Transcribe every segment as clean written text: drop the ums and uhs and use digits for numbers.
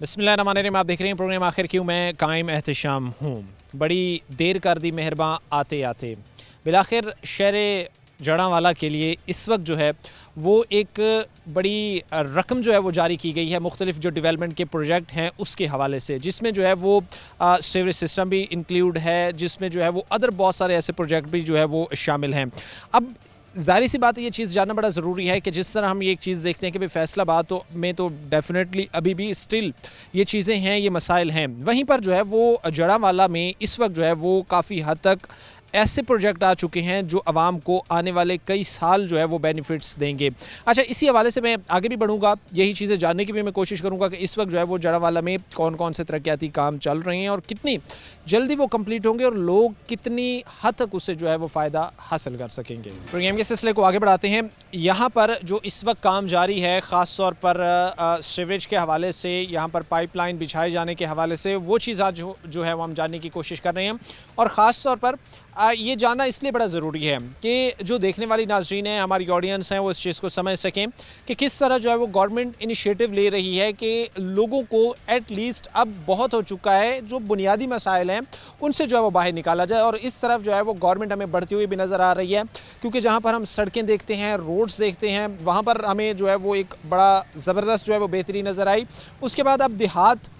बिस्मिल्लाहिर्रहमानिर्रहीम। आप देख रहे हैं प्रोग्राम आखिर क्यों। मैं कायम एहतशाम हूँ। बड़ी देर कर दी मेहरबान आते आते। बिलाखिर शहर जड़ांवाला के लिए इस वक्त जो है वो एक बड़ी रकम जो है वो जारी की गई है मुख्तलिफ जो डेवलपमेंट के प्रोजेक्ट हैं उसके हवाले से, जिसमें जो है वो सीवरेज सिस्टम भी इंक्लूड है, जिसमें जो है वो अदर बहुत सारे ऐसे प्रोजेक्ट भी जो है वो शामिल हैं। अब ज़ाहिर सी बात है, ये चीज़ जानना बड़ा ज़रूरी है कि जिस तरह हम ये एक चीज़ देखते हैं कि भाई फैसलाबाद में तो डेफिनेटली अभी भी स्टिल ये चीज़ें हैं, ये मसाइल हैं। वहीं पर जो है वो जड़ांवाला में इस वक्त जो है वो काफ़ी हद तक ऐसे प्रोजेक्ट आ चुके हैं जो आवाम को आने वाले कई साल जो है वो बेनिफिट्स देंगे। अच्छा, इसी हवाले से मैं आगे भी बढ़ूँगा, यही चीज़ें जानने की भी मैं कोशिश करूँगा कि इस वक्त जो है वो जड़ांवाला में कौन कौन से तरक्याती काम चल रहे हैं और कितनी जल्दी वो कंप्लीट होंगे और लोग कितनी हद तक उससे जो है वो फ़ायदा हासिल कर सकेंगे। प्रोग्राम के सिलसिले को आगे बढ़ाते हैं। यहाँ पर जो इस वक्त काम जारी है, ख़ास तौर पर सीवरेज के हवाले से, यहाँ पर पाइपलाइन बिछाए जाने के हवाले से, वो चीज़ आज जो है वो हम जानने की कोशिश कर रहे हैं। और ख़ास तौर पर ये जानना इसलिए बड़ा ज़रूरी है कि जो देखने वाली नाज़रीन हैं, हमारी ऑडियंस हैं, वो इस चीज़ को समझ सकें कि किस तरह जो है वो गवर्नमेंट इनिशिएटिव ले रही है कि लोगों को एट लीस्ट अब बहुत हो चुका है, जो बुनियादी मसाइल हैं उनसे जो है वो बाहर निकाला जाए। और इस तरफ जो है वो गवर्नमेंट हमें बढ़ती हुई भी नज़र आ रही है, क्योंकि जहाँ पर हम सड़कें देखते हैं, रोड्स देखते हैं, वहाँ पर हमें जो है वो एक बड़ा ज़बरदस्त जो है वो बेहतरी नज़र आई। उसके बाद अब देहात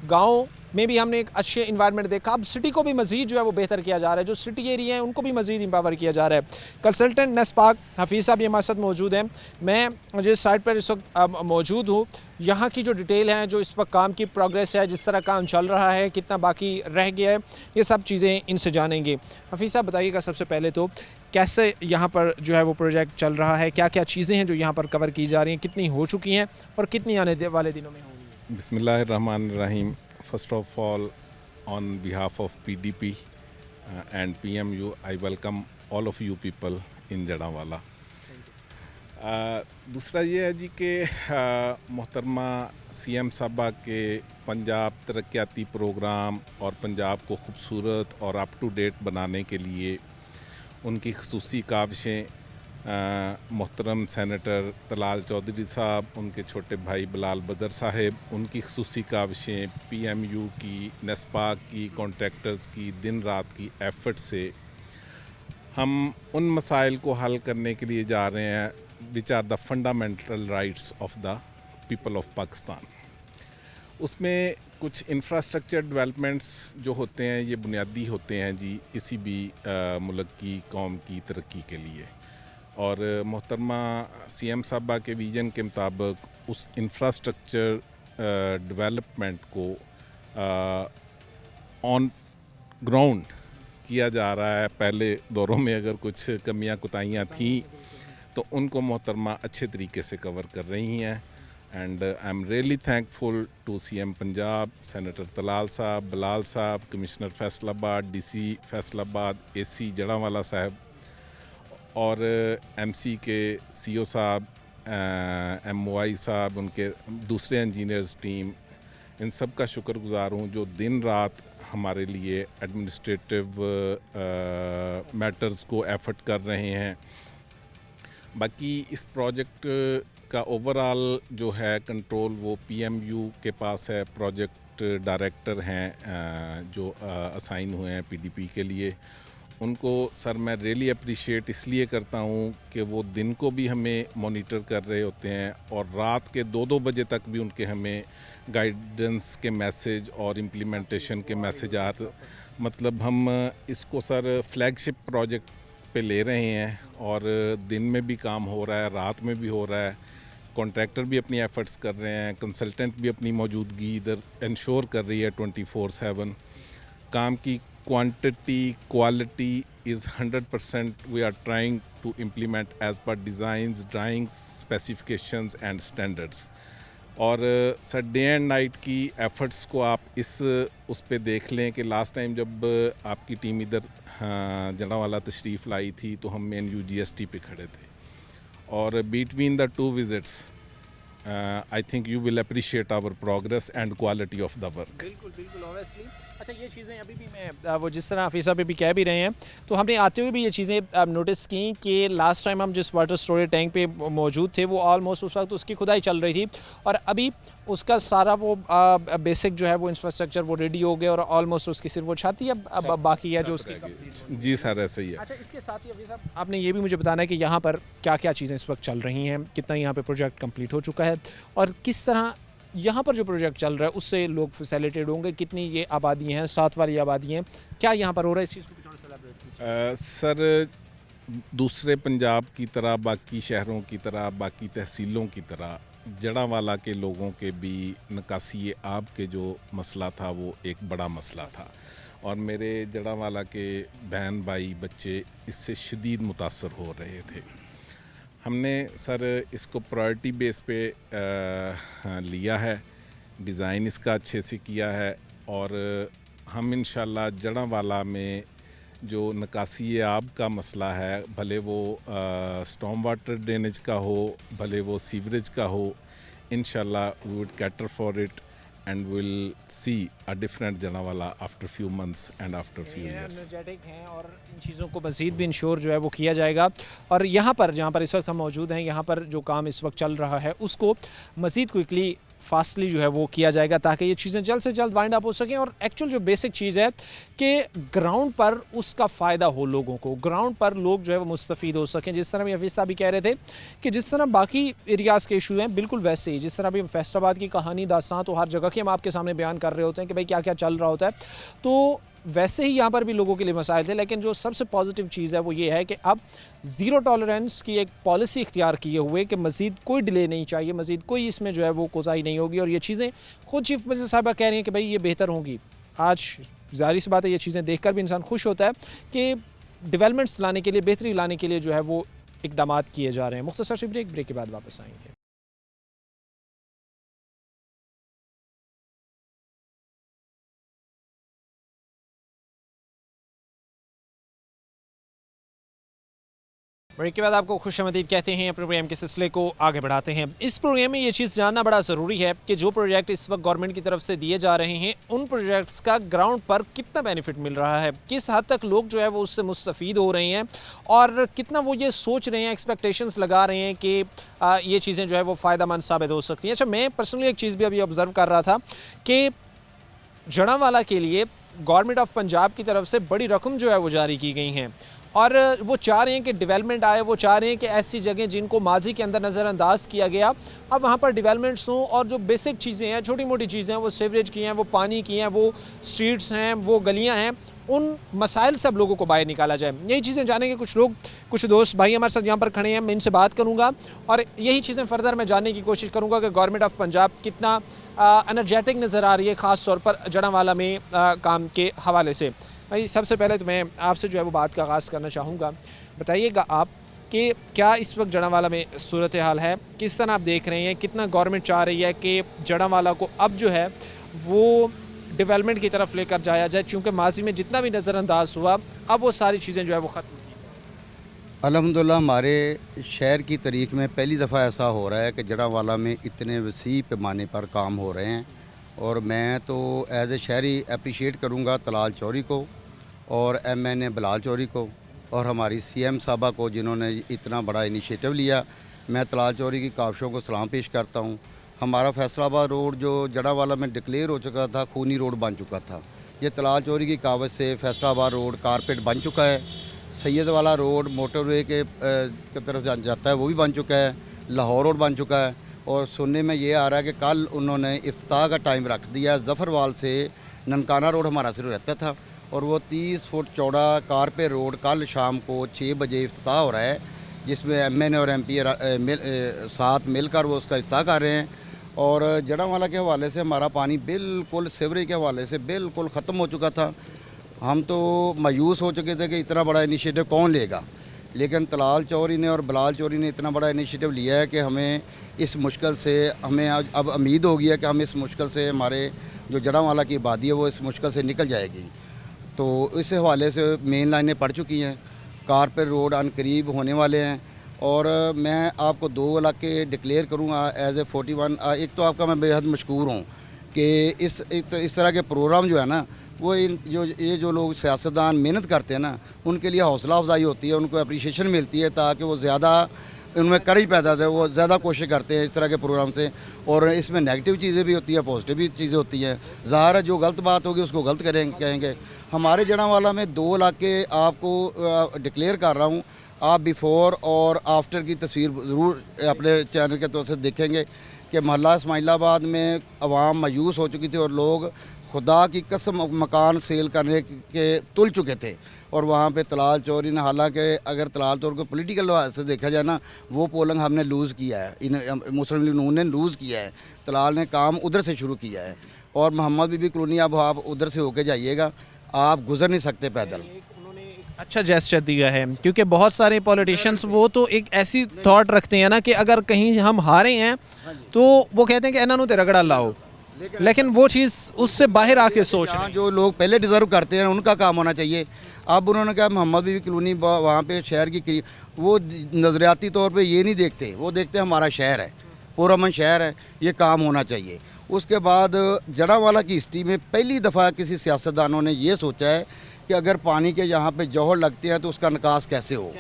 गाँव में भी हमने एक अच्छे इन्वायरमेंट देखा। अब सिटी को भी मज़ीद जो है वो बेहतर किया जा रहा है, जो सिटी एरिया हैं उनको भी मज़ीद एम्पावर किया जा रहा है। कंसल्टेंट नेस्पाक हफीज़ साहब ये हमारे साथ मौजूद हैं। मैं जिस साइट पर इस वक्त मौजूद हूँ, यहाँ की जो डिटेल है, जो इस वक्त काम की प्रोग्रेस है, जिस तरह काम चल रहा है, कितना बाकी रह गया है, ये सब चीज़ें इनसे जानेंगे। हफीज़ साहब बताइएगा सबसे पहले तो कैसे यहाँ पर जो है वो प्रोजेक्ट चल रहा है, क्या क्या चीज़ें हैं जो यहाँ पर कवर की जा रही हैं, कितनी हो चुकी हैं और कितनी आने वाले दिनों में होंगी। बिस्मिल्लाहिर्रहमानिर्रहीम. First of all, on behalf of PDP and PMU, I welcome all of you people in Jaranwala. दूसरा ये है जी कि मोहतरमा CM साहबा के पंजाब तरक्याती प्रोग्राम और पंजाब को खूबसूरत और अप टू डेट बनाने के लिए उनकी खसूसी काविशें मोहतरम सेनेटर तलाल चौधरी साहब, उनके छोटे भाई बिलाल बदर साहब, उनकी खसूसी काविशें, PMU की, नेस्पाक की, कॉन्ट्रैक्टर्स की दिन रात की एफर्ट से हम उन मसाइल को हल करने के लिए जा रहे हैं which are the fundamental rights of the people of Pakistan. उसमें कुछ इंफ्रास्ट्रक्चर डेवलपमेंट्स जो होते हैं, ये बुनियादी होते हैं जी किसी भी मुल्क की, कौम की तरक्की के लिए। और मोहतरमा CM साहबा के विज़न के मुताबिक उस इंफ्रास्ट्रक्चर डेवलपमेंट को ऑन ग्राउंड किया जा रहा है। पहले दौरों में अगर कुछ कमियां कुताहियां थी तो उनको मोहतरमा अच्छे तरीके से कवर कर रही हैं। And I am really thankful to CM Punjab, senator Talal साहब, बिलाल साहब, commissioner Faisalabad, DC Faisalabad, AC Jaranwala साहब और MC के CO साहब, MOI साहब, उनके दूसरे इंजीनियर्स टीम, इन सब का शुक्रगुजार हूँ जो दिन रात हमारे लिए एडमिनिस्ट्रेटिव मैटर्स को एफर्ट कर रहे हैं। बाकी इस प्रोजेक्ट का ओवरऑल जो है कंट्रोल वो PMU के पास है। प्रोजेक्ट डायरेक्टर हैं जो असाइन हुए हैं PDP के लिए, उनको सर मैं रियली अप्रिशिएट इसलिए करता हूँ कि वो दिन को भी हमें मॉनिटर कर रहे होते हैं और रात के 2-2 बजे तक भी उनके हमें गाइडेंस के मैसेज और इम्प्लीमेंटेशन के मैसेज आते। मतलब हम इसको सर फ्लैगशिप प्रोजेक्ट पे ले रहे हैं और दिन में भी काम हो रहा है, रात में भी हो रहा है। कॉन्ट्रैक्टर भी अपनी एफर्ट्स कर रहे हैं, कंसल्टेंट भी अपनी मौजूदगी इधर इंश्योर कर रही है 24/7। काम की quantity, quality is 100%. We are trying to implement as per designs, drawings, specifications and standards. और सर डे एंड नाइट की एफर्ट्स को आप उस पे देख लें कि लास्ट टाइम जब आपकी टीम इधर जड़ांवाला तशरीफ़ लाई थी तो हम मेन UGST पे खड़े थे और between the 2 visits I think you will appreciate our progress and quality of the work. बिल्कुल बिल्कुल, ऑब्वियसली अच्छा, ये चीज़ें अभी भी मैं वो जिस तरह हफीज़ साहब अभी कह भी रहे हैं, तो हमने आते हुए भी ये चीज़ें नोटिस की कि लास्ट टाइम हम जिस वाटर स्टोरेज टैंक पे मौजूद थे वो ऑलमोस्ट उस वक्त उसकी खुदाई चल रही थी और अभी उसका सारा वो बेसिक जो है वो इंफ्रास्ट्रक्चर वो रेडी हो गया और ऑलमोस्ट उसकी सिर्फ वो छाती अब बाकी है जो उसकी complete होनी है। जी सर, ऐसे ही है। अच्छा, इसके साथ ही हफीज़ साहब आपने ये भी मुझे बताना है कि यहाँ पर क्या क्या चीज़ें इस वक्त चल रही हैं, कितना यहाँ पे प्रोजेक्ट कंप्लीट हो चुका है और किस तरह यहाँ पर जो प्रोजेक्ट चल रहा है उससे लोग फैसिलिटेड होंगे, कितनी ये आबादी हैं, साथ वाली आबादी हैं, क्या यहाँ पर हो रहा है, इस चीज़ को भी थोड़ा सा elaborate कीजिए। सर, दूसरे पंजाब की तरह, बाकी शहरों की तरह, बाकी तहसीलों की तरह जड़ांवाला के लोगों के भी निकासी आब के जो मसला था वो एक बड़ा मसला था और मेरे जड़ांवाला के बहन भाई बच्चे इससे शदीद मुतासर हो रहे थे। हमने सर इसको प्रायोरिटी बेस पे लिया है, डिज़ाइन इसका अच्छे से किया है और हम इंशाल्लाह जड़ांवाला में जो निकासी आब का मसला है, भले वो स्टॉर्म वाटर ड्रेनेज का हो, भले वो सीवरेज का हो, इंशाल्लाह we would cater for it and we'll see a different Janavala after few months and after few years. Energetic हैं और इन चीज़ों को मज़ीद भी इंश्योर जो है वो किया जाएगा और यहाँ पर जहाँ पर इस वक्त हम मौजूद हैं, यहाँ पर जो काम इस वक्त चल रहा है उसको मज़ीद क्विकली फास्टली जो है वो किया जाएगा ताकि ये चीज़ें जल्द से जल्द वाइंड अप हो सकें और एक्चुअल जो बेसिक चीज़ है कि ग्राउंड पर उसका फ़ायदा हो लोगों को, ग्राउंड पर लोग जो है वो मुस्तफ़ीद हो सकें। जिस तरह भी हफीज़ साहब भी कह रहे थे कि जिस तरह बाकी एरियाज़ के इशू हैं बिल्कुल वैसे ही, जिस तरह भी फैसलाबाद की कहानी दास्तां तो हर जगह की हम आपके सामने बयान कर रहे होते हैं कि भाई क्या क्या चल रहा होता है, तो वैसे ही यहाँ पर भी लोगों के लिए मसाइल थे। लेकिन जो सबसे पॉजिटिव चीज़ है वो ये है कि अब ज़ीरो टॉलरेंस की एक पॉलिसी इख्तियार किए हुए कि मज़ीद कोई डिले नहीं चाहिए, मज़ीद कोई इसमें जो है वो कोताही नहीं होगी और ये चीज़ें खुद चीफ मिनिस्टर साहबा कह रही हैं कि भाई ये बेहतर होंगी। आज ज़ाहिर सी बात है ये चीज़ें देखकर भी इंसान खुश होता है कि डेवलपमेंट्स लाने के लिए, बेहतरी लाने के लिए जो है वो इकदाम किए जा रहे हैं। मुख्तसर सी ब्रेक के बाद वापस आएंगे। ब्रेक के बाद आपको खुशामदीद कहते हैं। प्रोग्राम के सिलसिले को आगे बढ़ाते हैं। इस प्रोग्राम में ये चीज़ जानना बड़ा ज़रूरी है कि जो प्रोजेक्ट इस वक्त गवर्नमेंट की तरफ से दिए जा रहे हैं उन प्रोजेक्ट्स का ग्राउंड पर कितना बेनिफिट मिल रहा है, किस हद तक लोग जो है वो उससे मुस्तफ़ीद हो रहे हैं और कितना वो ये सोच रहे हैं, एक्सपेक्टेशंस लगा रहे हैं कि ये चीज़ें जो है वो फ़ायदेमंद साबित हो सकती हैं। अच्छा, मैं पर्सनली एक चीज़ भी अभी ऑब्ज़र्व कर रहा था कि जड़ांवाला के लिए गवर्नमेंट ऑफ पंजाब की तरफ से बड़ी रकम जो है वो जारी की गई हैं और वो चाह रहे हैं कि डेवलपमेंट आए, वो चाह रहे हैं कि ऐसी जगह जिनको माजी के अंदर नज़रअंदाज किया गया अब वहाँ पर डेवलपमेंट्स हों और जो बेसिक चीज़ें हैं, छोटी मोटी चीज़ें हैं, वो सीवरेज की हैं, वो पानी की हैं, वो स्ट्रीट्स हैं, वो गलियाँ हैं, उन मसाइल से अब लोगों को बाहर निकाला जाए। यही चीज़ें जानेंगे कुछ लोग, कुछ दोस्त भाई हमारे साथ यहाँ पर खड़े हैं, मैं इनसे बात करूँगा और यही चीज़ें फर्दर मैं जानने की कोशिश करूँगा कि गवर्नमेंट ऑफ पंजाब कितना एनर्जेटिक नज़र आ रही है, ख़ास तौर पर जड़ांवाला में काम के हवाले से। भाई सबसे पहले तो मैं आपसे जो है वो बात का आगाज़ करना चाहूँगा, बताइएगा आप कि क्या इस वक्त जड़ांवाला में सूरत हाल है, किस तरह आप देख रहे हैं, कितना गवर्नमेंट चाह रही है कि जड़ांवाला को अब जो है वो डेवलपमेंट की तरफ लेकर जाया जाए, क्योंकि माजी में जितना भी नज़रअंदाज हुआ अब वो सारी चीज़ें जो है वो ख़त्म की। अल्हम्दुलिल्लाह हमारे शहर की तारीख़ में पहली दफ़ा ऐसा हो रहा है कि जड़ांवाला में इतने वसी पैमाने पर काम हो रहे हैं और मैं तो एज़ ए शहरी अप्रिशिएट करूँगा तलाल चौरी को और MNA बिलाल चौरी को और हमारी CM साहबा को जिन्होंने इतना बड़ा इनिशिएटिव लिया। मैं तलाल चौरी की काविशों को सलाम पेश करता हूँ। हमारा फैसलाबाद रोड जो जड़ांवाला में डिक्लेयर हो चुका था, खूनी रोड बन चुका था, ये तलाल चौरी की कावज़ से फैसलाबाद रोड कारपेट बन चुका है। सैयद वाला रोड मोटरवे के तरफ जाता है वो भी बन चुका है। लाहौर रोड बन चुका है और सुनने में ये आ रहा है कि कल उन्होंने इफ्तिताह का टाइम रख दिया। ज़फ़रवाल से ननकाना रोड हमारा सिर्फ रहता था और वो 30 फुट चौड़ा कारपेट रोड कल शाम को 6 बजे इफ्तिताह हो रहा है, जिसमें MNA और MP साथ मिलकर वो उसका इफ्तिताह कर रहे हैं। और जड़ांवाला के हवाले से हमारा पानी बिल्कुल सीवरेज के हवाले से बिल्कुल ख़त्म हो चुका था। हम तो मायूस हो चुके थे कि इतना बड़ा इनिशिएटिव कौन लेगा, लेकिन तलाल चौरी ने और बिलाल चौरी ने इतना बड़ा इनिशिएटिव लिया है कि हमें इस मुश्किल से हमें अब उम्मीद हो गई है कि हम इस मुश्किल से, हमारे जो जड़ांवाला की आबादी है वो इस मुश्किल से निकल जाएगी। तो इस हवाले से मेन लाइनें पड़ चुकी हैं, कारपेट रोड अनकरीब होने वाले हैं और मैं आपको 2 इलाके डिक्लेयर करूँगा एज ए 41। एक तो आपका मैं बेहद मशकूर हूँ कि इस तरह के प्रोग्राम जो है ना वो ये जो लोग सियासतदान मेहनत करते हैं ना, उनके लिए हौसला अफजाई होती है, उनको अप्रिशिएशन मिलती है, ताकि वो ज़्यादा उनमें करेज पैदा है, वो ज़्यादा कोशिश करते हैं इस तरह के प्रोग्राम से। और इसमें नेगेटिव चीज़ें भी होती हैं, पॉजिटिव भी चीज़ें होती हैं। ज़ाहिर है जो गलत बात होगी उसको गलत कहेंगे। हमारे जड़ांवाला में 2 इलाके आपको डिक्लेयर कर रहा हूँ, आप बिफ़ोर और आफ्टर की तस्वीर ज़रूर अपने चैनल के तौर से देखेंगे कि मोहल्ला इस्माइलाबाद में आवाम मायूस हो चुकी थी और लोग खुदा की कसम मकान सेल करने के तुल चुके थे। और वहाँ पे तलाल चौरी ने, हालांकि अगर तलाल चौर को पॉलिटिकल लिहाज से देखा जाए ना, वो पोलिंग हमने लूज़ किया है, इन मुस्लिम लीग नून ने लूज़ किया है। तलाल ने काम उधर से शुरू किया है और मोहम्मद बीबी कॉलोनी अब आप उधर से होके जाइएगा, आप गुजर नहीं सकते पैदल। अच्छा जेस्चर दिया है, क्योंकि बहुत सारे पॉलिटिशियंस वो तो एक ऐसी थॉट रखते हैं ना कि अगर कहीं हम हारे हैं तो वो कहते हैं कि इन्होंने तो रगड़ा लाओ, लेकिन वो चीज़ उससे बाहर आके सोच रहे हैं। जो लोग पहले डिज़र्व करते हैं उनका काम होना चाहिए। अब उन्होंने कहा मोहम्मद बीबी कॉलोनी वहाँ पे शहर की वो नज़रियाती तौर पे ये नहीं देखते, वो देखते हमारा शहर है, पुरअमन शहर है, ये काम होना चाहिए। उसके बाद जड़ांवाला की हिस्ट्री में पहली दफ़ा किसी सियासतदानों ने ये सोचा है कि अगर पानी के यहाँ पे जौहर लगते हैं तो उसका निकास कैसे हो।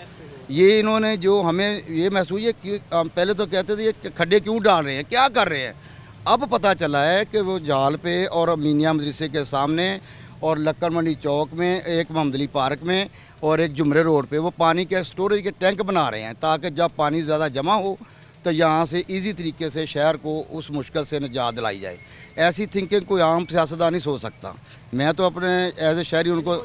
ये इन्होंने जो हमें ये महसूस है कि पहले तो कहते थे ये खड्डे क्यों डाल रहे हैं, क्या कर रहे हैं। अब पता चला है कि वो जाल पे और मीनिया मदरसे के सामने और लक्कड़ मंडी चौक में, एक मोहम्मद पार्क में और एक जुमरे रोड पे वो पानी के स्टोरेज के टैंक बना रहे हैं, ताकि जब पानी ज़्यादा जमा हो तो यहाँ से इजी तरीके से शहर को उस मुश्किल से निजात दिलाई जाए। ऐसी थिंकिंग कोई आम सियासतदान नहीं सोच सकता। मैं तो अपने एज ए शहरी उनको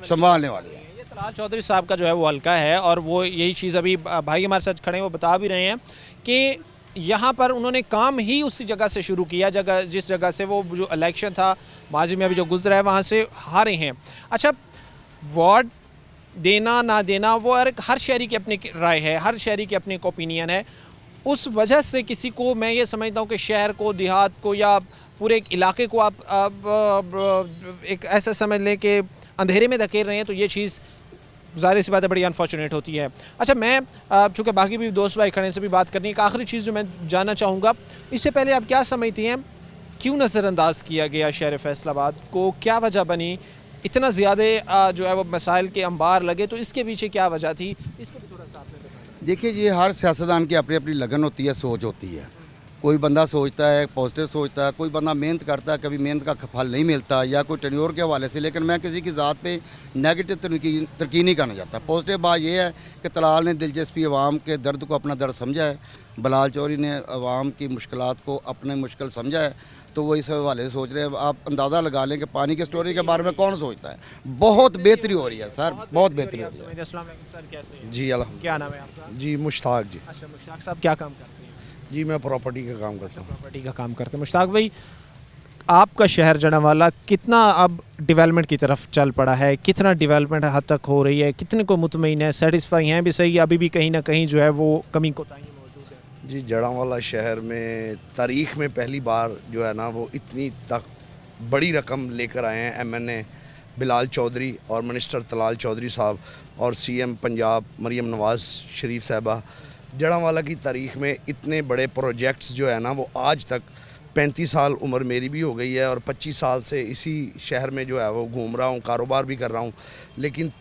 संभालने वाले हैं। ये तलाल चौधरी साहब का जो है वो हल्का है और वो यही चीज़ अभी भाई हमारे साथ खड़े हैं वो बता भी रहे हैं कि यहाँ पर उन्होंने काम ही उसी जगह से शुरू किया, जिस जगह से वो जो इलेक्शन था माजी में अभी जो गुजरा है वहाँ से हारे हैं। अच्छा, वार्ड देना ना देना वो हर शहरी की अपनी राय है, हर शहरी की अपनी ओपिनियन है। उस वजह से किसी को, मैं ये समझता हूँ कि शहर को, देहात को या पूरे एक इलाके को आप एक ऐसा समझ लें कि अंधेरे में धकेल रहे हैं, तो ये चीज़ ज़ाहिर सी बात है बड़ी अनफॉर्चुनेट होती है। अच्छा, मैं चूँकि बाकी भी दोस्त भाई खड़े से भी बात करनी है, एक आखिरी चीज़ जो मैं जानना चाहूँगा, इससे पहले आप क्या समझती हैं क्यों नज़रअंदाज किया गया शहर फैसलाबाद को, क्या वजह बनी, इतना ज़्यादा जो है वो मसाइल के अंबार लगे, तो इसके पीछे क्या वजह थी, इसको भी थोड़ा सा आपने बताया। देखिए, ये हर सियासतदान की अपनी अपनी लगन होती है, सोच होती है। कोई बंदा सोचता है पॉजिटिव सोचता है, कोई बंदा मेहनत करता है, कभी मेहनत का फल नहीं मिलता या कोई टेन्योर के हवाले से। लेकिन मैं किसी की ज़ात पे नेगेटिव तरक्की नहीं करना चाहता। पॉजिटिव बात यह है कि तलाल ने दिलचस्पी अवाम के दर्द को अपना दर्द समझा है, बिलाल चौधरी ने अवाम की मुश्किलात को अपने मुश्किल समझा है, तो वो इस हवाले से सोच रहे हैं। आप अंदाज़ा लगा लें कि पानी के स्टोरेज के बारे में कौन सोचता है। बहुत बेहतरी हो रही है सर, बहुत बेहतरी हो रही है। अस्सलाम वालेकुम सर, कैसे हैं? जी अल्हम्दुलिल्लाह। क्या नाम है आपका? जी मुश्ताक जी। अच्छा, मुश्ताक साहब क्या काम करते हैं? जी मैं प्रॉपर्टी का काम करता हूँ। प्रॉपर्टी का काम करते हैं। मुश्ताक भाई, आपका शहर जड़ांवाला कितना अब डेवलपमेंट की तरफ चल पड़ा है, कितना डेवलपमेंट हद तक हो रही है, कितने को मुतमईन है, सेटिस्फाई हैं भी सही, अभी भी कहीं ना कहीं जो है वो कमी कोताही मौजूद है? जी जड़ांवाला शहर में तारीख़ में पहली बार जो है ना वो इतनी तक बड़ी रकम लेकर आए हैं MNA बिलाल चौधरी और मिनिस्टर तलाल चौधरी साहब और CM पंजाब मरियम नवाज़ शरीफ साहबा। जड़ांवाला की तारीख़ में इतने बड़े प्रोजेक्ट्स जो है ना वो आज तक 35 साल उम्र मेरी भी हो गई है और 25 साल से इसी शहर में जो है वो घूम रहा हूँ, कारोबार भी कर रहा हूँ, लेकिन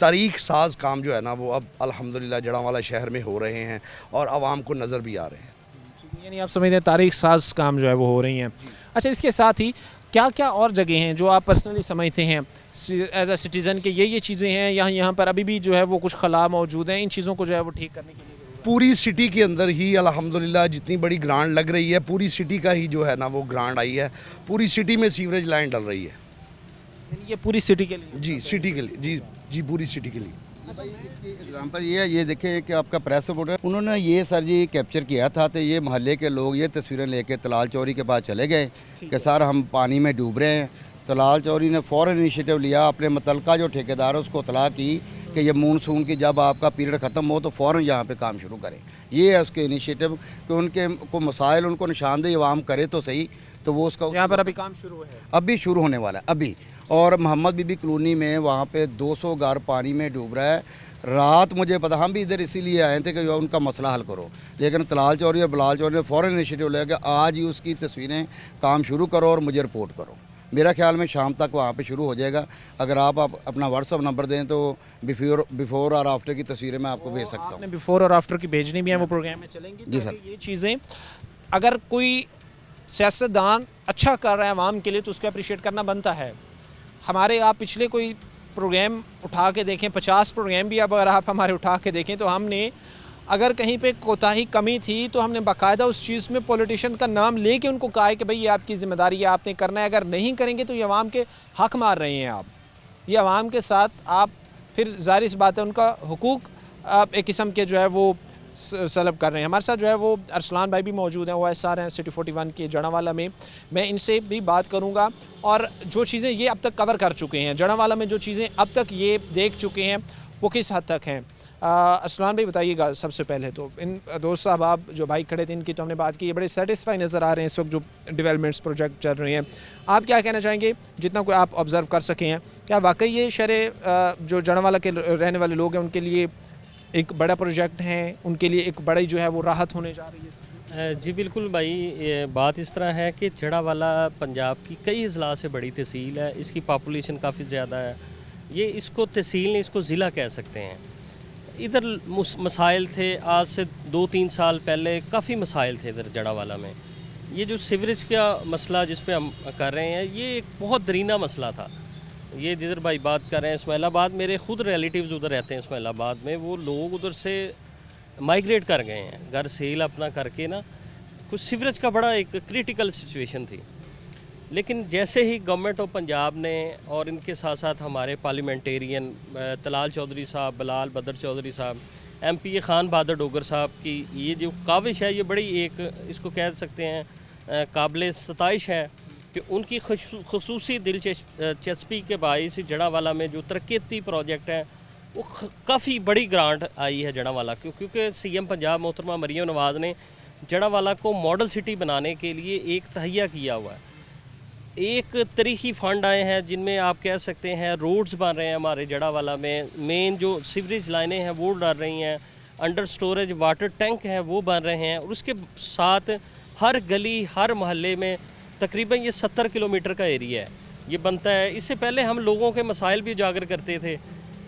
तारीख़ साज काम जो है ना वो अब अल्हम्दुलिल्लाह जड़ांवाला शहर में हो रहे हैं और आवाम को नज़र भी आ रहे हैं। यानी आप समझते हैं तारीख साज काम जो है वो हो रही हैं। अच्छा, इसके साथ ही क्या क्या और जगह हैं जो आप पर्सनली समझते हैं एज अ सिटीज़न के ये चीज़ें हैं यहाँ पर अभी भी जो है वो कुछ खला मौजूद हैं, इन चीज़ों को जो है वो ठीक करने के लिए? पूरी सिटी के अंदर ही अल्हम्दुलिल्लाह जितनी बड़ी ग्रांट लग रही है, पूरी सिटी का ही जो है ना वो ग्रांट आई है। पूरी सिटी में सीवरेज लाइन डल रही है। ये पूरी सिटी के लिए? जी सिटी के लिए, जी जी पूरी सिटी के लिए। इसकी एग्जांपल ये है, ये देखें कि आपका प्रेस रिपोर्टर उन्होंने ये सर जी कैप्चर किया था, तो ये मोहल्ले के लोग ये तस्वीरें लेके तलाल चौरी के पास चले गए कि सर हम पानी में डूब रहे हैं। तलाल चौरी ने फ़ौरन इनिशिएटिव लिया, अपने मुतल्लिका जो ठेकेदार है उसको इत्तला की कि ये मानसून की जब आपका पीरियड ख़त्म हो तो फ़ौरन यहाँ पे काम शुरू करें। ये है उसके इनिशिएटिव कि उनके को मसाइल उनको निशानदेही आवाम करे तो सही, तो वो उसका यहाँ पर अभी काम शुरू है, अभी शुरू होने वाला है अभी। और मोहम्मद बीबी कॉलोनी में वहाँ पे 200 घर पानी में डूब रहा है। रात मुझे पता, हम भी इधर इसीलिए आए थे कि उनका मसला हल करो, लेकिन तलाल चौरी और बिलाल चौरी ने फ़ौरन इनिशिएटिव लिया कि आज ही उसकी तस्वीरें काम शुरू करो और मुझे रिपोर्ट करो। मेरा ख्याल में शाम तक वहाँ पे शुरू हो जाएगा। अगर आप अपना व्हाट्सअप नंबर दें तो बिफोर और आफ्टर की तस्वीरें मैं आपको भेज सकता आपने हूँ। बिफोर और आफ्टर की भेजनी भी है, वो प्रोग्राम में चलेंगी। जी तो सर। ये चीज़ें अगर कोई सियासतदान अच्छा कर रहा है आवाम के लिए तो उसको अप्रिशिएट करना बनता है। हमारे आप पिछले कोई प्रोग्राम उठा के देखें, 50 प्रोग्राम भी अब अगर आप हमारे उठा के देखें तो हमने अगर कहीं पे कोताही कमी थी तो हमने बाकायदा उस चीज़ में पॉलिटिशियन का नाम लेके उनको कहा है कि भाई ये आपकी ज़िम्मेदारी है, आपने करना है। अगर नहीं करेंगे तो ये आवाम के हक मार रहे हैं आप, ये आवाम के साथ आप फिर ज़ाहिर सी बात है उनका हुकूक आप एक किस्म के जो है वो सलब कर रहे हैं। हमारे साथ जो है वो अरसलान भाई भी मौजूद हैं, वो OSR हैं सिटी 41 के जड़ावाला में। मैं इनसे भी बात करूंगा और जो चीज़ें ये अब तक कवर कर चुके हैं, जड़ावाला में जो चीज़ें अब तक ये देख चुके हैं वो किस हद तक हैं। अरसलान भाई बताइएगा सबसे पहले तो इन दोस्त साहब आप जो भाई खड़े थे इनकी तो हमने बात की, ये बड़े सेटिस्फाई नज़र आ रहे हैं इस वक्त जो डेवलपमेंट्स प्रोजेक्ट चल रहे हैं। आप क्या कहना चाहेंगे जितना कोई आप ऑब्ज़र्व कर सके हैं, क्या वाकई ये शहर जो जड़ावाला के रहने वाले लोग हैं उनके लिए एक बड़ा प्रोजेक्ट है, उनके लिए एक बड़ी जो है वो राहत होने जा रही है? जी बिल्कुल भाई, ये बात इस तरह है कि जड़ावाला पंजाब की कई अजला से बड़ी तहसील है, इसकी पॉपुलेशन काफ़ी ज़्यादा है। ये इसको तहसील नहीं, इसको ज़िला कह सकते हैं। इधर मसाइल थे, आज से 2-3 साल पहले काफ़ी मसाइल थे इधर जड़ावाला में। ये जो सीवरेज का मसला जिस पे हम कर रहे हैं, ये एक बहुत दरीना मसला था। ये जिधर भाई बात कर रहे हैं इस्माइलाबाद, मेरे ख़ुद रिलेटिव्स उधर रहते हैं इस्माइलाबाद में, वो लोग उधर से माइग्रेट कर गए हैं, घर सेल अपना करके ना। कुछ सीवरेज का बड़ा एक क्रिटिकल सिचुएशन थी, लेकिन जैसे ही गवर्नमेंट ऑफ पंजाब ने और इनके साथ साथ हमारे पार्लियामेंटेरियन तलाल चौधरी साहब, बिलाल बदर चौधरी साहब, MP खान बहादुर डोगर साहब की ये जो काविश है, ये बड़ी एक इसको कह सकते हैं काबिल सताइश है कि उनकी खसूसी दिलचस्पी के बायस जड़ावाला में जो तरक्याती प्रोजेक्ट है वो काफ़ी बड़ी ग्रांट आई है जड़ावाला क्योंकि CM पंजाब मोहतरमा मरियम नवाज़ ने जड़ावाला को मॉडल सिटी बनाने के लिए एक तहैया किया हुआ है। एक तरीक़ी फ़ंड आए हैं जिनमें आप कह सकते हैं रोड्स बन रहे हैं हमारे जड़ावाला में, मेन जो सीवरेज लाइनें हैं वो डल रही हैं, अंडर स्टोरेज वाटर टैंक हैं वो बन रहे हैं, और उसके साथ हर गली हर मोहल्ले में तकरीबन ये 70 किलोमीटर का एरिया है ये बनता है। इससे पहले हम लोगों के मसाइल भी उजागर करते थे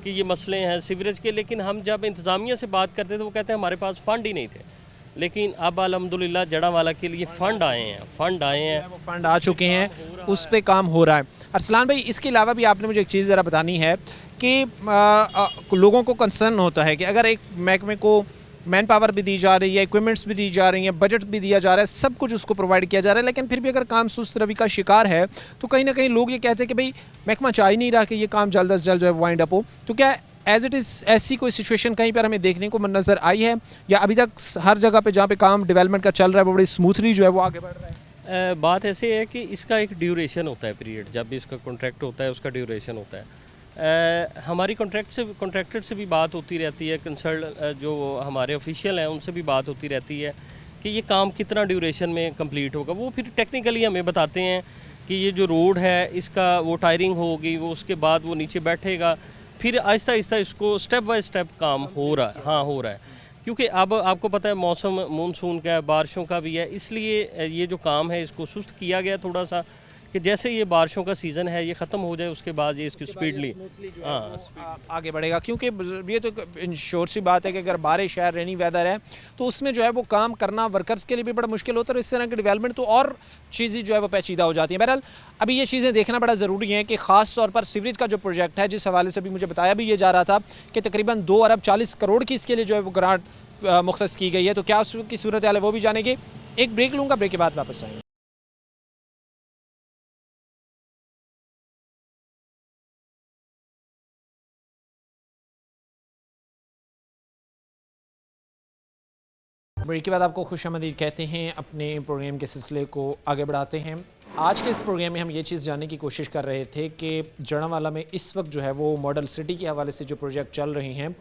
कि ये मसले हैं सीवरेज के, लेकिन हम जब इंतज़ामिया से बात करते थे वो कहते हैं हमारे पास फ़ंड ही नहीं थे। लेकिन अब अल्हम्दुलिल्लाह जड़ावाला के लिए फ़ंड आए हैं, वो फंड आ चुके हैं, उस पे काम हो रहा है। अरसलान भाई, इसके अलावा भी आपने मुझे एक चीज़ ज़रा बतानी है कि लोगों को कंसर्न होता है कि अगर एक महकमे को मैन पावर भी दी जा रही है, इक्विपमेंट्स भी दी जा रही हैं, बजट भी दिया जा रहा है, सब कुछ उसको प्रोवाइड किया जा रहा है, लेकिन फिर भी अगर काम सुस्त रवि का शिकार है तो कहीं ना कहीं लोग ये कहते हैं कि भाई महकमा चाह ही नहीं रहा कि ये काम जल्द अज जल्द जो है वाइंड अप हो। तो क्या एज इट इज़ ऐसी कोई सिचुएशन कहीं पर हमें देखने को नज़र आई है, या अभी तक हर जगह पे जहाँ पे काम डेवलपमेंट का चल रहा है वो बड़ी स्मूथली जो है वो आगे बढ़ रहा है? बात ऐसे है कि इसका एक ड्यूरेशन होता है, पीरियड जब भी इसका कॉन्ट्रैक्ट होता है उसका ड्यूरेशन होता है। हमारी कॉन्ट्रैक्टर से भी बात होती रहती है, कंसल्ट जो हमारे ऑफिशियल हैं उनसे भी बात होती रहती है कि ये काम कितना ड्यूरेशन में कंप्लीट होगा। वो फिर टेक्निकली हमें बताते हैं कि ये जो रोड है इसका वो टायरिंग होगी, वो उसके बाद वो नीचे बैठेगा, फिर आहिस्ता आहिस्ता इसको स्टेप बाय स्टेप काम हो रहा है। हाँ, हो रहा है, क्योंकि अब आपको पता है मौसम मानसून का है, बारिशों का भी है, इसलिए ये जो काम है इसको सुस्त किया गया थोड़ा सा कि जैसे ये बारिशों का सीज़न है ये ख़त्म हो जाए उसके बाद ये इसकी स्पीडली आगे बढ़ेगा। क्योंकि ये तो इंश्योर सी बात है कि अगर बारिश है, रेनी वेदर है, तो उसमें जो है वो काम करना वर्कर्स के लिए भी बड़ा मुश्किल होता है, और इस तरह की डेवलपमेंट तो और चीज़ें जो है वो पेचीदा हो जाती हैं। बहरहाल अभी ये चीज़ें देखना बड़ा ज़रूरी है कि ख़ास तौर पर सीवरेज का जो प्रोजेक्ट है, जिस हवाले से भी मुझे बताया भी ये जा रहा था कि तकरीबन 2 अरब 40 करोड़ की इसके लिए जो है वो ग्रांट मुख्तस की गई है। तो क्या उसकी सूरत हाल है वो भी जानेंगे। एक ब्रेक लूँगा, ब्रेक के बाद वापस आएंगे। ब्रेक के बाद आपको खुशामदीद कहते हैं, अपने प्रोग्राम के सिलसिले को आगे बढ़ाते हैं। आज के इस प्रोग्राम में हम ये चीज़ जानने की कोशिश कर रहे थे कि जड़ावाला में इस वक्त जो है वो मॉडल सिटी के हवाले से जो प्रोजेक्ट चल रहे हैं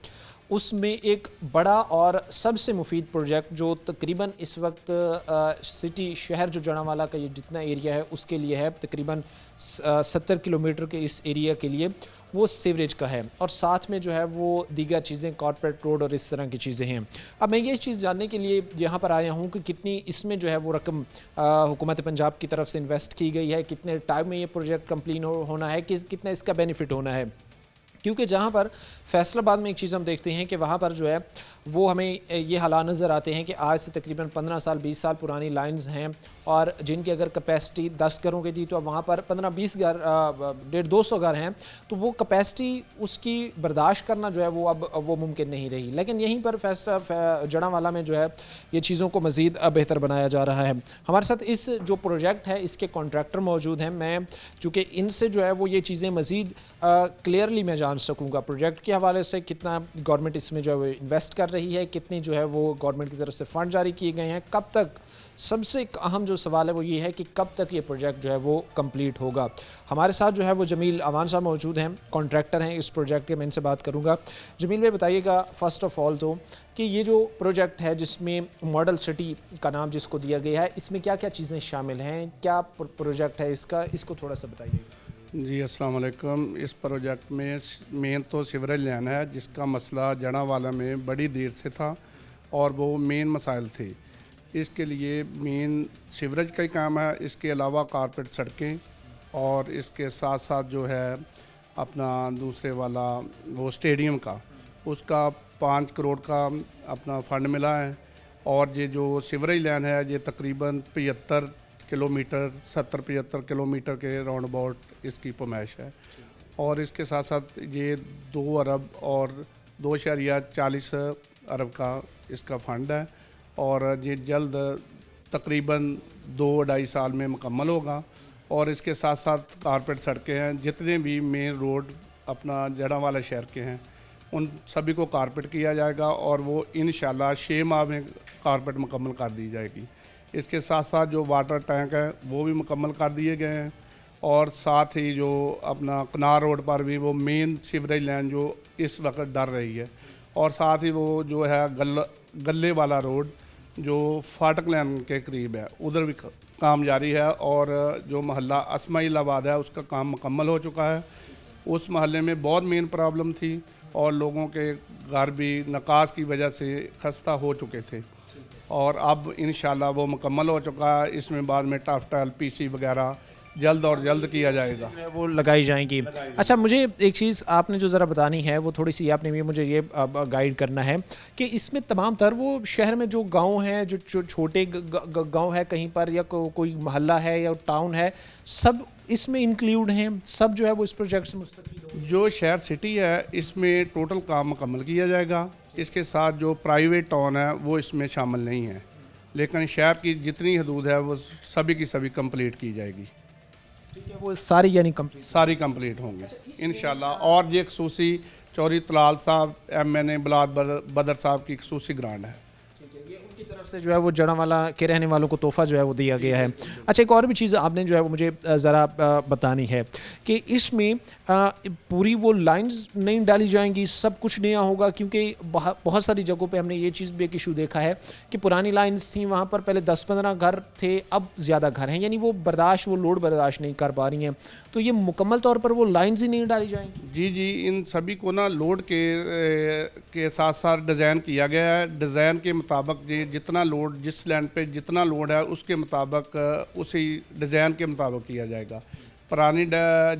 उसमें एक बड़ा और सबसे मुफीद प्रोजेक्ट जो तकरीबन इस वक्त सिटी शहर जो जड़ावाला का ये जितना एरिया है उसके लिए है, तकरीबन 70 किलोमीटर के इस एरिया के लिए, वो सीवरेज का है और साथ में जो है वो दीगर चीज़ें कॉर्पोरेट रोड और इस तरह की चीज़ें हैं। अब मैं ये चीज़ जानने के लिए यहाँ पर आया हूँ कि कितनी इसमें जो है वो रकम हुकूमत पंजाब की तरफ से इन्वेस्ट की गई है, कितने टाइम में ये प्रोजेक्ट कंप्लीट होना है, कितना इसका बेनिफिट होना है। क्योंकि जहाँ पर फैसलाबाद में एक चीज़ हम देखते हैं कि वहाँ पर जो है वो हमें ये हालात नज़र आते हैं कि आज से तकरीबन 15 साल 20 साल पुरानी लाइंस हैं और जिनकी अगर कैपेसिटी 10 घरों की थी तो अब वहाँ पर 15-20 घर 150-200 घर हैं, तो वो कैपेसिटी उसकी बर्दाश्त करना जो है वो अब वो मुमकिन नहीं रही। लेकिन यहीं पर जड़ांवाला में जो है ये चीज़ों को मज़ीद बेहतर बनाया जा रहा है। हमारे साथ इस जो प्रोजेक्ट है इसके कॉन्ट्रैक्टर मौजूद हैं। मैं चूँकि इनसे जो है वो ये चीज़ें मज़ीद क्लियरली मैं जान सकूँगा प्रोजेक्ट के हवाले से कितना गवर्नमेंट इसमें जो है वो इन्वेस्ट कर रही है, कितनी जो है वो गवर्नमेंट की तरफ से फ़ंड जारी किए गए हैं, कब तक, सबसे अहम जो सवाल है वो ये है कि कब तक ये प्रोजेक्ट जो है वो कंप्लीट होगा। हमारे साथ जो है वो जमील अवान साहब मौजूद हैं, कॉन्ट्रैक्टर हैं इस प्रोजेक्ट के। मैं इनसे बात करूँगा। जमील भाई बताइएगा फ़र्स्ट ऑफ़ ऑल तो कि ये जो प्रोजेक्ट है जिसमें मॉडल सिटी का नाम जिसको दिया गया है, इसमें क्या क्या चीज़ें शामिल हैं, क्या प्रोजेक्ट है इसका, इसको थोड़ा सा बताइएगा। जी अस्सलाम वालेकुम। इस प्रोजेक्ट में मेन तो सीवरेज लाइन है जिसका मसला जड़ांवाला में बड़ी देर से था और वो मेन मसाइल थे। इसके लिए मेन सीवरेज का ही काम है, इसके अलावा कारपेट सड़कें और इसके साथ साथ जो है अपना दूसरे वाला वो स्टेडियम का, उसका 5 करोड़ का अपना फ़ंड मिला है। और ये जो सीवरेज लाइन है ये तकरीबन 75 किलोमीटर 70-75 किलोमीटर के राउंड अबाउट इसकी पैमाइश है। और इसके साथ साथ ये 2 अरब और 2.40 अरब का इसका फ़ंड है और ये जल्द तकरीबन 2-2.5 साल में मुकम्मल होगा। और इसके साथ साथ कारपेट सड़कें हैं, जितने भी मेन रोड अपना जड़ांवाला शहर के हैं उन सभी को कारपेट किया जाएगा और वो इंशाल्लाह 6 माह में कारपेट मुकम्मल कर दी जाएगी। इसके साथ साथ जो वाटर टैंक है वो भी मुकम्मल कर दिए गए हैं और साथ ही जो अपना कनार रोड पर भी वो मेन सीवरेज लाइन जो इस वक्त डर रही है और साथ ही वो जो है गले वाला रोड जो फाटक लाइन के करीब है उधर भी काम जारी है। और जो मोहल्ला अस्माइलाबाद है उसका काम मुकम्मल हो चुका है। उस मोहल्ले में बहुत मेन प्रॉब्लम थी और लोगों के घर भी नकास की वजह से खस्ता हो चुके थे और अब इंशाल्लाह वो मुकम्मल हो चुका है। इसमें बाद में टाफ्टल पीसी वगैरह जल्द और जल्द किया जाएगा, वो लगाई जाएंगी। अच्छा, मुझे एक चीज़ आपने जो ज़रा बतानी है वो थोड़ी सी आपने भी मुझे ये गाइड करना है कि इसमें तमाम तर वो शहर में जो गांव हैं, जो छोटे गांव है कहीं पर या कोई मोहल्ला है या टाउन है, सब इसमें इंक्लूड हैं, सब जो है वो इस प्रोजेक्ट से मुस्तफ़ीद होंगे। जो शहर सिटी है इसमें टोटल काम मुकम्मल किया जाएगा। इसके साथ जो प्राइवेट टाउन है वो इसमें शामिल नहीं है, लेकिन शहर की जितनी हदूद है वो सभी की सभी कंप्लीट की जाएगी। ठीक है, वो सारी यानी कंप्लीट सारी कंप्लीट होंगी इंशाल्लाह। और ये खसूसी चौधरी तलाल साहब MNA बिलाल बदर साहब की खसूसी ग्रांट है। ये उनकी तरफ से जो है वो जड़ांवाला के रहने वालों को तोहफा जो है वो दिया गया है। अच्छा, एक और भी चीज़ आपने जो है वो मुझे ज़रा बतानी है कि इसमें पूरी वो लाइंस नहीं डाली जाएंगी, सब कुछ नया होगा, क्योंकि बहुत सारी जगहों पे हमने ये चीज़ भी एक इशू देखा है कि पुरानी लाइंस थी, वहाँ पर पहले 10-15 घर थे, अब ज़्यादा घर हैं, यानी वो लोड बर्दाश्त नहीं कर पा रही हैं। तो ये मुकम्मल तौर पर वो लाइंस ही नहीं डाली जाएंगी? जी, इन सभी को ना लोड के साथ साथ डिज़ाइन किया गया है। डिज़ाइन के मुताबिक जितना लोड जिस लैंड पे जितना लोड है उसके मुताबिक उसी डिज़ाइन के मुताबिक किया जाएगा। पुरानी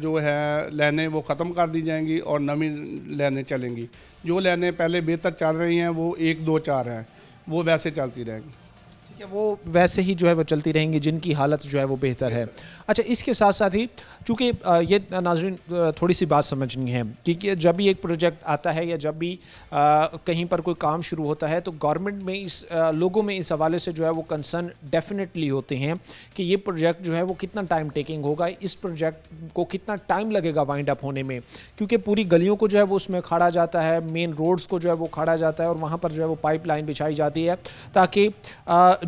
जो है लाइनें वो ख़त्म कर दी जाएंगी और नवी लाइनें चलेंगी। जो लाइनें पहले बेहतर चल रही हैं वो 1, 2, 4 हैं, वो वैसे चलती रहेंगी। ठीक है, वो वैसे ही जो है वो चलती रहेंगी जिनकी हालत जो है वो बेहतर है। अच्छा, इसके साथ साथ ही चूँकि ये नाज़रीन थोड़ी सी बात समझनी है कि जब भी एक प्रोजेक्ट आता है या जब भी कहीं पर कोई काम शुरू होता है तो गवर्नमेंट में लोगों में इस हवाले से जो है वो कंसर्न डेफिनेटली होते हैं कि ये प्रोजेक्ट जो है वो कितना टाइम टेकिंग होगा, इस प्रोजेक्ट को कितना टाइम लगेगा वाइंड अप होने में, क्योंकि पूरी गलियों को जो है वो उसमें खाड़ा जाता है, मेन रोड्स को जो है वो खाड़ा जाता है और वहाँ पर जो है वो पाइपलाइन बिछाई जाती है ताकि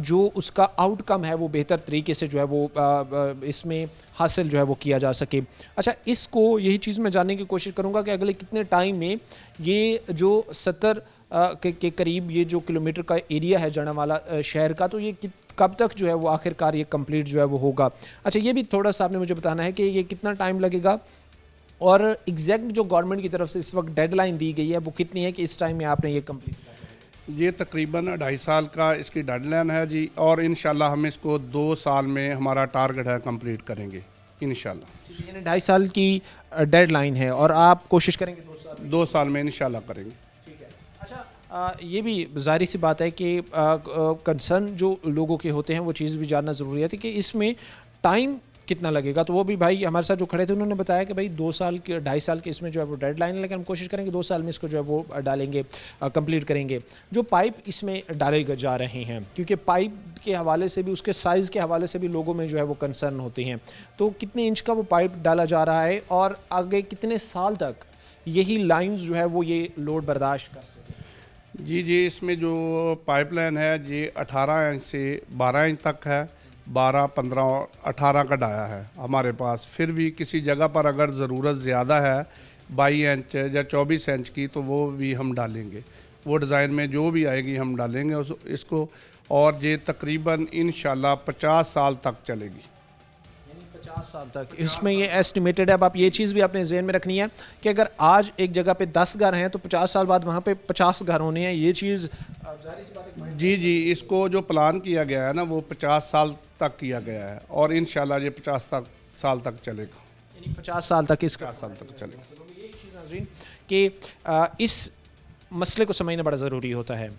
जो उसका आउटकम है वो बेहतर तरीके से जो है वो इसमें हासिल जो है वो किया जा सके। अच्छा, इसको यही चीज़ मैं जानने की कोशिश करूँगा कि अगले कितने टाइम में ये जो 70 के करीब ये जो किलोमीटर का एरिया है जड़ांवाला शहर का, तो ये कब तक जो है वो आखिरकार ये कंप्लीट जो है वो होगा? अच्छा, ये भी थोड़ा सा आपने मुझे बताना है कि ये कितना टाइम लगेगा और एग्जैक्ट जो गवर्नमेंट की तरफ से इस वक्त डेडलाइन दी गई है वो कितनी है कि इस टाइम में आपने ये कंप्लीट करना है? ये तकरीबन 2.5 साल का इसकी डेडलाइन है जी, और इंशाल्लाह हम इसको 2 साल में हमारा टारगेट है कंप्लीट करेंगे इंशाल्लाह। यानी 2.5 साल की डेडलाइन है और आप कोशिश करेंगे 2 साल? 2 साल में इंशाल्लाह करेंगे। ठीक है। अच्छा, ये भी ज़ाहिर सी बात है कि कंसर्न जो लोगों के होते हैं वो चीज़ भी जानना ज़रूरी है कि इसमें टाइम कितना लगेगा। तो वो भी भाई हमारे साथ जो खड़े थे उन्होंने बताया कि भाई 2 साल के 2.5 साल के इसमें जो है वो डेडलाइन है, लेकिन हम कोशिश करेंगे 2 साल में इसको जो है वो डालेंगे, कंप्लीट करेंगे। जो पाइप इसमें डाले जा रहे हैं, क्योंकि पाइप के हवाले से भी, उसके साइज़ के हवाले से भी लोगों में जो है वो कंसर्न होते हैं, तो कितने इंच का वो पाइप डाला जा रहा है और आगे कितने साल तक यही लाइन्स जो है वो ये लोड बर्दाश्त कर सकें? जी, इसमें जो पाइपलाइन है ये 18 इंच से 12 इंच तक है, 12, 15 और 18 का डाया है हमारे पास। फिर भी किसी जगह पर अगर ज़रूरत ज़्यादा है 22 इंच या 24 इंच की, तो वो भी हम डालेंगे। वो डिज़ाइन में जो भी आएगी हम डालेंगे इसको, और ये तकरीबन इंशाल्लाह 50 साल तक चलेगी। 50 साल तक इसमें ये एस्टिमेटेड है। अब आप ये चीज़ भी अपने जहन में रखनी है कि अगर आज एक जगह पे 10 घर हैं तो 50 साल बाद वहाँ पे 50 घर होने हैं। ये चीज़ ज़ाहिर सी बात है। जी, इसको जो प्लान किया गया है ना वो 50 साल तक किया गया है, और इंशाल्लाह ये 50 साल तक चलेगा। यानी 50 साल तक इसका 50 साल तक चलेगा। ये चीज़ नाज़रीन कि इस मसले को समझना बड़ा ज़रूरी होता है।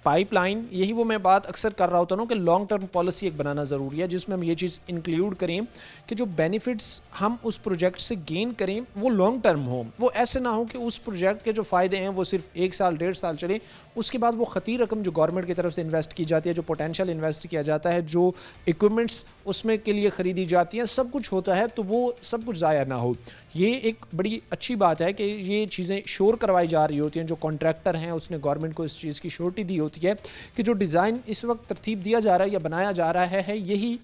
पाइपलाइन, यही वो मैं बात अक्सर कर रहा होता हूँ कि लॉन्ग टर्म पॉलिसी एक बनाना ज़रूरी है, जिसमें हम ये चीज़ इंक्लूड करें कि जो बेनिफिट्स हम उस प्रोजेक्ट से गेन करें वो लॉन्ग टर्म हो। वो ऐसे ना हो कि उस प्रोजेक्ट के जो फ़ायदे हैं वो सिर्फ 1 साल 1.5 साल चले, उसके बाद वो ख़तीर रकम जो गवर्नमेंट की तरफ से इन्वेस्ट की जाती है, जो पोटेंशियल इन्वेस्ट किया जाता है, जो इक्विपमेंट्स उसमें के लिए ख़रीदी जाती हैं, सब कुछ होता है, तो वो सब कुछ ज़ाया ना हो। ये एक बड़ी अच्छी बात है कि ये चीज़ें श्योर करवाई जा रही होती हैं। जो कॉन्ट्रैक्टर हैं उसने गवर्नमेंट को इस चीज़ की श्योरिटी दी होती है कि जो डिज़ाइन इस वक्त तरतीब दिया जा रहा है या बनाया जा रहा है यही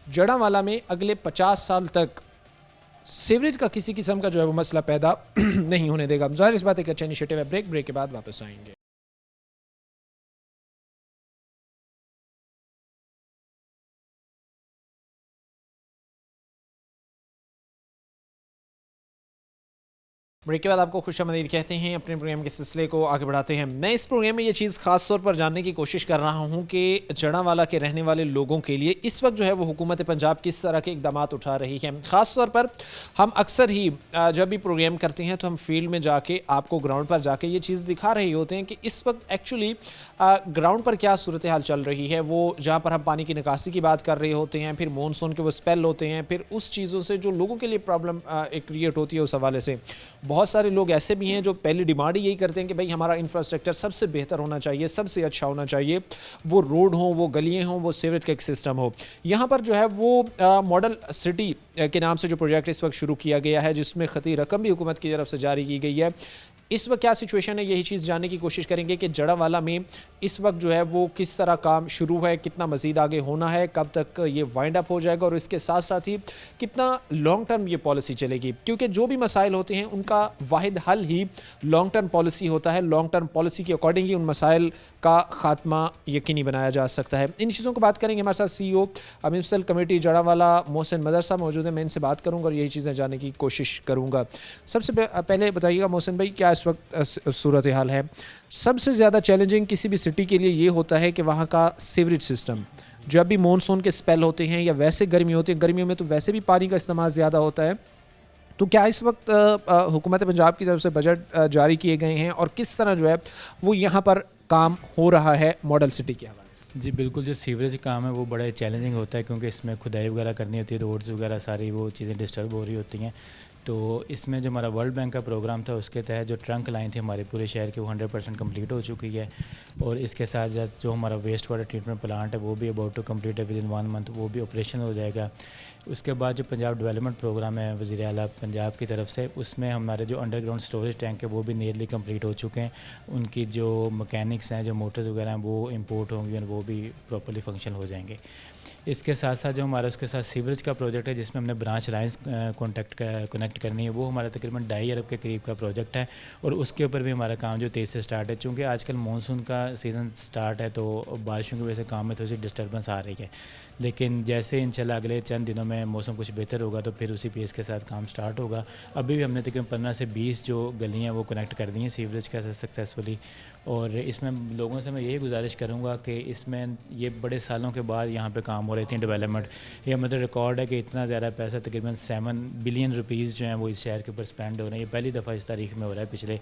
जड़ांवाला में अगले 50 साल तक सीवरेज का किसी किस्म का जो है वो मसला पैदा नहीं होने देगा। ज़ाहिर इस बात एक अच्छा इनिशिएटिव है। ब्रेक के बाद वापस आएंगे। ब्रेक के बाद आपको खुशामदीद कहते हैं। अपने प्रोग्राम के सिलसिले को आगे बढ़ाते हैं। मैं इस प्रोग्राम में ये चीज़ ख़ास तौर पर जानने की कोशिश कर रहा हूँ कि जड़ांवाला के रहने वाले लोगों के लिए इस वक्त जो है वो हुकूमत पंजाब किस तरह के इक़दाम उठा रही है। ख़ास तौर पर हम अक्सर ही जब भी प्रोग्राम करते हैं तो हम फील्ड में जाके आपको ग्राउंड पर जाके ये चीज़ दिखा रहे होते हैं कि इस वक्त एक्चुअली ग्राउंड पर क्या सूरत हाल चल रही है। वो जहाँ पर हम पानी की निकासी की बात कर रहे होते हैं, फिर मानसून के वो स्पेल होते हैं, फिर उस चीज़ों से जो लोगों के लिए प्रॉब्लम एक क्रिएट होती है, उस हवाले से बहुत सारे लोग ऐसे भी हैं जो पहली डिमांड यही करते हैं कि भाई हमारा इंफ्रास्ट्रक्चर सबसे बेहतर होना चाहिए, सबसे अच्छा होना चाहिए। वो रोड हो, वो गलियाँ हों, वो सीवरेज का एक सिस्टम हो। यहाँ पर जो है वो मॉडल सिटी के नाम से जो प्रोजेक्ट इस वक्त शुरू किया गया है, जिसमें खती रकम भी हुकूमत की तरफ से जारी की गई है, इस वक्त क्या सिचुएशन है यही चीज़ जानने की कोशिश करेंगे कि जड़ांवाला में इस वक्त जो है वो किस तरह काम शुरू है, कितना मज़ीद आगे होना है, कब तक ये वाइंड अप हो जाएगा, और इसके साथ साथ ही कितना लॉन्ग टर्म ये पॉलिसी चलेगी। क्योंकि जो भी मसाइल होते हैं उनका वाहिद हल ही लॉन्ग टर्म पॉलिसी होता है। लॉन्ग टर्म पॉलिसी के अकॉर्डिंग ही उन मसाइल का खात्मा यकीनी बनाया जा सकता है। इन चीज़ों को बात करेंगे। हमारे साथ CEO municipal committee Jaranwala Mohsin मदरसा मौजूद है। मैं इनसे बात करूँगा और यही चीज़ें जानने की कोशिश करूँगा। सबसे पहले बताइएगा मोहसिन भाई, क्या इस वक्त सूरत हाल है? सबसे ज़्यादा चैलेंजिंग किसी भी सिटी के लिए ये होता है कि वहाँ का सीवरेज सिस्टम, जब भी मानसून के स्पेल होते हैं या वैसे गर्मी होती है, गर्मियों में तो वैसे भी पानी का इस्तेमाल ज़्यादा होता है, तो क्या इस वक्त हुकूमत पंजाब की तरफ से बजट जारी किए गए हैं और किस तरह जो है वो यहाँ पर काम हो रहा है मॉडल सिटी के हवाले से? जी बिल्कुल, जो सीवरेज काम है वो बड़ा चैलेंजिंग होता है, क्योंकि इसमें खुदाई वगैरह करनी होती है, रोड्स वगैरह सारी वो चीज़ें डिस्टर्ब हो रही होती हैं। तो इसमें जो हमारा वर्ल्ड बैंक का प्रोग्राम था उसके तहत जो ट्रंक लाइन थी हमारे पूरे शहर की वो 100% कम्प्लीट हो चुकी है, और इसके साथ साथ जो हमारा वेस्ट वाटर ट्रीटमेंट प्लांट है वो भी अबाउट टू कम्प्लीट है, विद इन 1 मंथ वो भी ऑपरेशन हो जाएगा। उसके बाद जो पंजाब डेवलपमेंट प्रोग्राम है वज़ीर आला पंजाब की तरफ से, उसमें हमारे जो अंडरग्राउंड स्टोरेज टैंक है वो भी नियरली कंप्लीट हो चुके हैं। उनकी जो मैकेनिक्स हैं, जो मोटर्स वगैरह हैं वो इंपोर्ट होंगी और वो भी प्रॉपर्ली फंक्शन हो जाएंगे। इसके साथ साथ जो हमारा उसके साथ सीवरेज का प्रोजेक्ट है जिसमें हमने ब्रांच लाइन्स कनेक्ट करनी है, वो हमारा तकरीबन 2.5 अरब के करीब का प्रोजेक्ट है और उसके ऊपर भी हमारा काम जो तेज़ से स्टार्ट है। चूँकि आजकल मानसून का सीज़न स्टार्ट है तो बारिशों की वजह से काम में थोड़ी सी डिस्टर्बेंस आ रही है, लेकिन जैसे इंशाल्लाह अगले चंद दिनों में मौसम कुछ बेहतर होगा तो फिर उसी पेस के साथ काम स्टार्ट होगा। अभी भी हमने तकरीबन 15 से 20 जो गलियाँ वो कनेक्ट कर दी हैं सीवरेज का सक्सेसफुली। और इसमें लोगों से मैं यही गुजारिश करूँगा कि इसमें ये बड़े सालों के बाद यहाँ पे काम हो रही थी डेवलपमेंट, ये मतलब रिकॉर्ड है कि इतना ज़्यादा पैसा तकरीबन 7 बिलियन रुपीज़ जो हैं वो इस शहर के ऊपर स्पेंड हो रहे हैं। ये पहली दफ़ा इस तारीख में हो रहा है, पिछले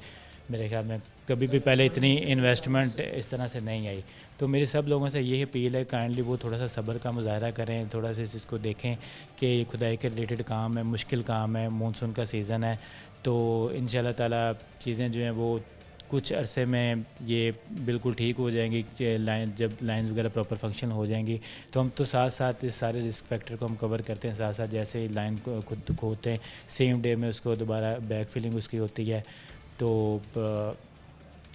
मेरे ख्याल में कभी भी पहले इतनी इन्वेस्टमेंट इस तरह से नहीं आई। तो मेरी सब लोगों से यही अपील है, काइंडली वो थोड़ा सा सब्र का मुजाहरा करें, थोड़ा सा इस चीज़ को देखें कि खुदाई के रिलेटेड काम है, मुश्किल काम है, मानसून का सीज़न है, तो इंशाल्लाह ताला चीज़ें जो हैं वो कुछ अरसे में ये बिल्कुल ठीक हो जाएंगी। जब लाइंस वगैरह प्रॉपर फंक्शन हो जाएंगी तो हम तो साथ साथ इस सारे रिस्क फैक्टर को हम कवर करते हैं। साथ साथ जैसे ही लाइन को खुद खोते हैं सेम डे में उसको दोबारा बैक फिलिंग उसकी होती है। तो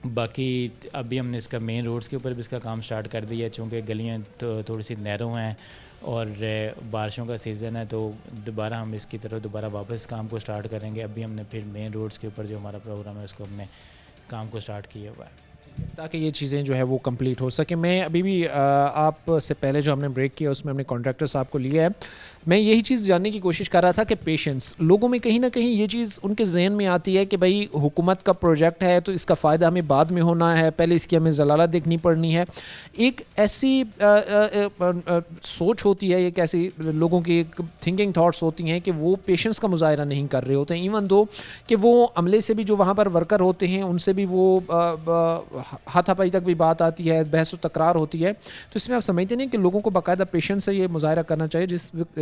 बाकी अभी हमने इसका मेन रोड्स के ऊपर भी इसका काम स्टार्ट कर दिया है, चूँकि गलियाँ तो थोड़ी सी नैरो हैं और बारिशों का सीज़न है तो दोबारा हम इसकी तरफ दोबारा वापस काम को स्टार्ट करेंगे। अभी हमने फिर मेन रोड्स के ऊपर जो हमारा प्रोग्राम है उसको हमने काम को स्टार्ट किया हुआ है ताकि ये चीज़ें जो है वो कंप्लीट हो सके। मैं अभी भी आप से पहले जो हमने ब्रेक किया उसमें हमने कॉन्ट्रैक्टर साहब को लिया है, मैं यही चीज़ जानने की कोशिश कर रहा था कि पेशेंस लोगों में कहीं ना कहीं ये चीज़ उनके जहन में आती है कि भाई हुकूमत का प्रोजेक्ट है तो इसका फ़ायदा हमें बाद में होना है, पहले इसकी हमें जलालत देखनी पड़नी है। एक ऐसी सोच होती है, एक ऐसी लोगों की एक थिंकिंग थाट्स होती हैं कि वो पेशेंस का मुजाहरा नहीं कर रहे होते हैं, इवन दो कि वो अमले से भी जो वहाँ पर वर्कर होते हैं उनसे भी वो हाथापाई तक भी बात आती है, बहस व तकरार होती है। तो इसमें आप समझते नहीं कि लोगों को बाकायदा पेशेंस से ये मुजाहरा करना चाहिए।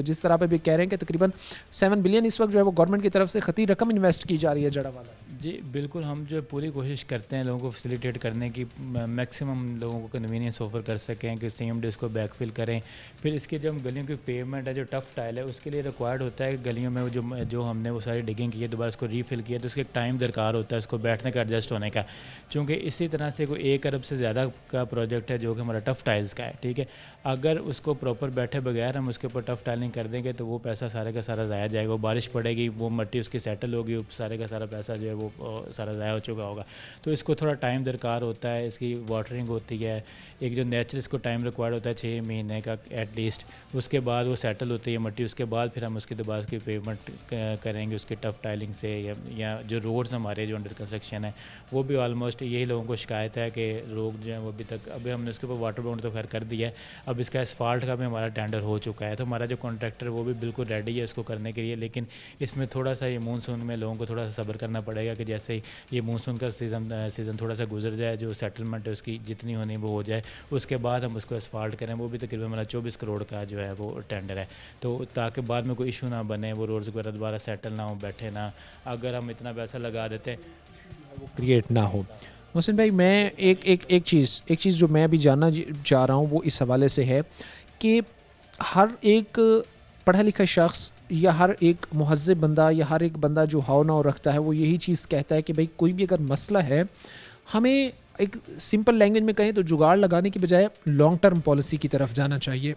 जिस तरह पे भी कह रहे हैं कि तकरीबन 7 बिलियन इस वक्त जो है वो गवर्नमेंट की तरफ से खती रकम इन्वेस्ट की जा रही है जड़ा वाला। जी बिल्कुल, हम जो पूरी कोशिश करते हैं लोगों को फैसिलिटेट करने की, मैक्सिमम लोगों को कन्वीनियंस ऑफर कर सकें कि सेम डे इसको बैकफिल करें। फिर इसके जब गलियों की पेवमेंट है जो टफ़ टाइल है उसके लिए रिक्वायर्ड होता है गलियों में जो हमने वो सारी डिगिंग की है दोबारा उसको रीफिल किया तो उसके टाइम दरकार होता है उसको बैठने का, एडजस्ट होने का। चूँकि इसी तरह से कोई 1 अरब से ज़्यादा का प्रोजेक्ट है जो कि हमारा टफ़ टाइल्स का है, ठीक है। अगर उसको प्रॉपर बैठे बगैर हम उसके ऊपर टफ़ टाइलिंग कर देंगे तो वो पैसा सारे का सारा ज़ाया जाएगा। वो बारिश पड़ेगी, वो मिट्टी उसकी सेटल होगी, सारे का सारा पैसा जो है वो सारा ज़ाया हो चुका होगा। तो इसको थोड़ा टाइम दरकार होता है, इसकी वाटरिंग होती है, एक जो नेचुरल इसको टाइम रिक्वायर्ड होता है 6 महीने का एटलीस्ट। उसके बाद वो सेटल होती है मिट्टी, उसके बाद फिर हम उसके दोबारा उसकी पेमेंट करेंगे उसकी टफ़ टाइलिंग से। या जो रोड्स हमारे जो अंडर कंस्ट्रक्शन है वो भी ऑलमोस्ट यही लोगों को शिकायत है कि लोग जो हैं वो अभी हमने उसके ऊपर वाटर बाउंड तो खैर कर दिया है, अब इसका एसफाल्ट का भी हमारा टेंडर हो चुका है। तो हमारा जो कॉन्ट्रैक्टर वो भी बिल्कुल रेडी है इसको करने के लिए, लेकिन इसमें थोड़ा सा ये मानसून में लोगों को थोड़ा सा सब्र करना पड़ेगा कि जैसे ही ये मानसून का सीज़न थोड़ा सा गुजर जाए, जो सेटलमेंट है उसकी जितनी होनी वो हो जाए, उसके बाद हम उसको एसफाल्ट करें। वो भी तकरीबन हमारा 24 करोड़ का जो है वो टेंडर है, तो ताकि बाद में कोई इशू ना बने, वो रोड्स वगैरह दोबारा सेटल ना हो, बैठे ना। अगर हम इतना पैसा लगा देते वो क्रिएट ना हो। मोहसिन भाई, मैं एक चीज़ जो मैं अभी जानना चाह रहा हूँ वो इस हवाले से है कि हर एक पढ़ा लिखा शख्स या हर एक मुहज़्ज़िब बंदा या हर एक बंदा जो हाव नाव रखता है वो यही चीज़ कहता है कि भाई कोई भी अगर मसला है हमें एक सिंपल लैंग्वेज में कहें तो जुगाड़ लगाने की बजाय लॉन्ग टर्म पॉलिसी की तरफ जाना चाहिए।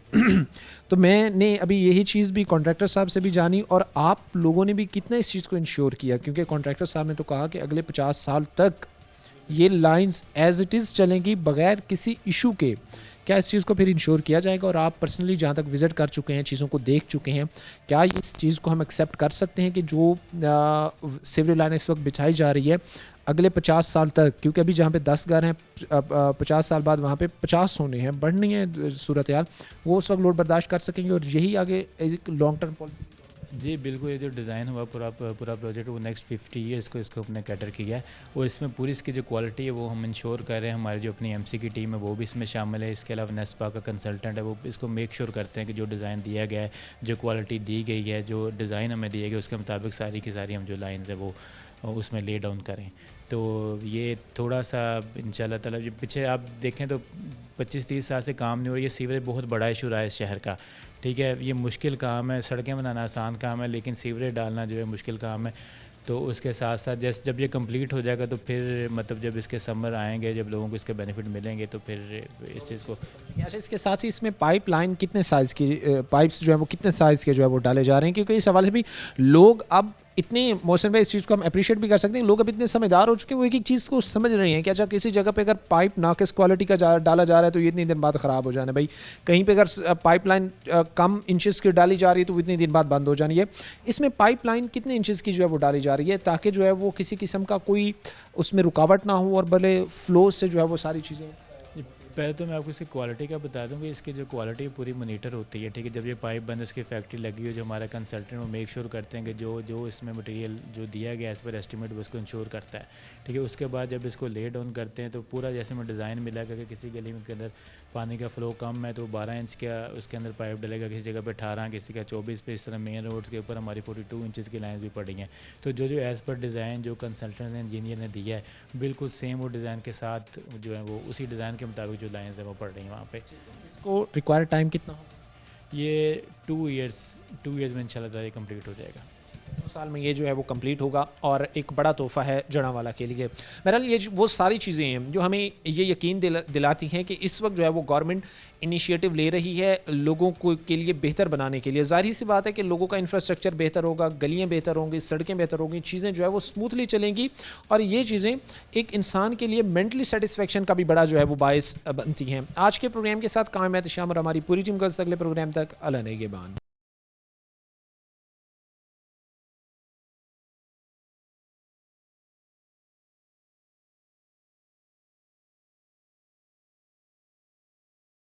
तो मैंने अभी यही चीज़ भी कॉन्ट्रैक्टर साहब से भी जानी और आप लोगों ने भी कितना इस चीज़ को इंश्योर किया, क्योंकि कॉन्ट्रैक्टर साहब ने तो कहा कि अगले 50 साल तक ये लाइंस एज इट इज़ चलेंगी बग़ैर किसी इशू के। क्या इस चीज़ को फिर इंश्योर किया जाएगा? और आप पर्सनली जहाँ तक विज़िट कर चुके हैं, चीज़ों को देख चुके हैं, क्या इस चीज़ को हम एक्सेप्ट कर सकते हैं कि जो सिविल लाइन इस वक्त बिछाई जा रही है अगले 50 साल तक, क्योंकि अभी जहाँ पे 10 घर हैं 50 साल बाद वहाँ पे 50 होने हैं, बढ़नी है सूरत हाल, वो उस वक्त लोड बर्दाश्त कर सकेंगे और यही आगे एक लॉन्ग टर्म पॉलिसी? जी बिल्कुल, ये जो डिज़ाइन हुआ पूरा प्रोजेक्ट वो नेक्स्ट 50 ईयर्स को इसको हमने कैटर किया है और इसमें पूरी इसकी जो क्वालिटी है वो हम इंश्योर कर रहे हैं। हमारी जो अपनी एमसी की टीम है वो भी इसमें शामिल है। इसके अलावा नेस्पा का कंसल्टेंट है, वो इसको मेक श्योर करते हैं कि जो डिज़ाइन दिया गया है, जो क्वालिटी दी गई है, जो डिज़ाइन हमें दिया गया उसके मुताबिक सारी की सारी हम जो लाइन्स है वो उसमें ले डाउन करें। तो ये थोड़ा सा इंशाल्लाह ताला पीछे आप देखें तो 25-30 साल से काम नहीं हो रहा। ये सीवरेज बहुत बड़ा इशू रहा है इस शहर का, ठीक है। ये मुश्किल काम है, सड़कें बनाना आसान काम है लेकिन सीवरेज डालना जो है मुश्किल काम है। तो उसके साथ साथ जैसे जब ये कंप्लीट हो जाएगा तो फिर मतलब जब इसके समर आएंगे, जब लोगों को इसके बेनिफिट मिलेंगे तो फिर इस चीज़ को। अच्छा, इसके साथ ही इसमें पाइपलाइन कितने साइज़ की, पाइप्स जो है वो कितने साइज़ के जो है वो डाले जा रहे हैं? क्योंकि इस हवाले से भी लोग अब इतने, मौसम में इस चीज़ को हम अप्रिशिएट भी कर सकते हैं, लोग अब इतने समझदार हो चुके हैं, वो एक एक चीज़ को समझ रहे हैं कि अच्छा किसी जगह पे अगर पाइप नाकिस क्वालिटी का डाला जा रहा है तो ये इतनी दिन बाद ख़राब हो जाना है भाई, कहीं पे अगर पाइपलाइन कम इंचेस की डाली जा रही है तो वो इतनी दिन बाद बंद हो जानी है। इसमें पाइपलाइन कितने इंचेस की जो है वो डाली जा रही है ताकि जो है वो किसी किस्म का कोई उसमें रुकावट ना हो और भले फ्लो से जो है वो सारी चीज़ें। पहले तो मैं आपको इसकी क्वालिटी का बता दूं कि इसकी जो क्वालिटी पूरी मॉनिटर होती है, ठीक है। जब ये पाइप बंद उसकी फैक्ट्री लगी हो, जो हमारा कंसल्टेंट वो मेक श्योर करते हैं कि जो इसमें मटेरियल जो दिया गया एज़ पर एस्टिमेट वो उसको इंश्योर करता है, ठीक है। उसके बाद जब इसको ले डाउन करते हैं तो पूरा जैसे में डिज़ाइन मिला कि किसी गली में के अंदर पानी का फ़्लो कम है तो 12 इंच का उसके अंदर पाइप डलेगा, किसी जगह पे 18, किसी का 24 पे। इस तरह मेन रोड्स के ऊपर हमारी 42 इंचज़ की लाइन्स भी पड़ी हैं। तो जो एज़ पर डिज़ाइन जो कंसल्टेंट ने इंजीनियर ने दिया है बिल्कुल सेम वो डिज़ाइन के साथ जो है वो उसी डिज़ाइन के मुताबिक जो लाइन्स हैं वो पड़ रही हैं वहाँ पे। इसको रिक्वायर्ड टाइम कितना हो? ये 2 ईयर्स में इंशाल्लाह ये कंप्लीट हो जाएगा। 2 साल में ये जो है वो कंप्लीट होगा और एक बड़ा तोहफ़ा है जड़ांवाला के लिए। बहरहाल ये वो सारी चीज़ें हैं जो हमें ये यकीन दिलाती हैं कि इस वक्त जो है वो गवर्नमेंट इनिशिएटिव ले रही है लोगों को के लिए बेहतर बनाने के लिए। ज़ाहिर सी बात है कि लोगों का इंफ्रास्ट्रक्चर बेहतर होगा, गलियाँ बेहतर होंगी, सड़कें बेहतर होंगी, चीज़ें जो है वो स्मूथली चलेंगी और ये चीज़ें एक इंसान के लिए मेंटली सेटिस्फेक्शन का भी बड़ा जो है वो बायस बनती हैं। आज के प्रोग्राम के साथ कायम एहतिशाम और हमारी पूरी टीम को अगले प्रोग्राम तक अल्लाह नेगेबान।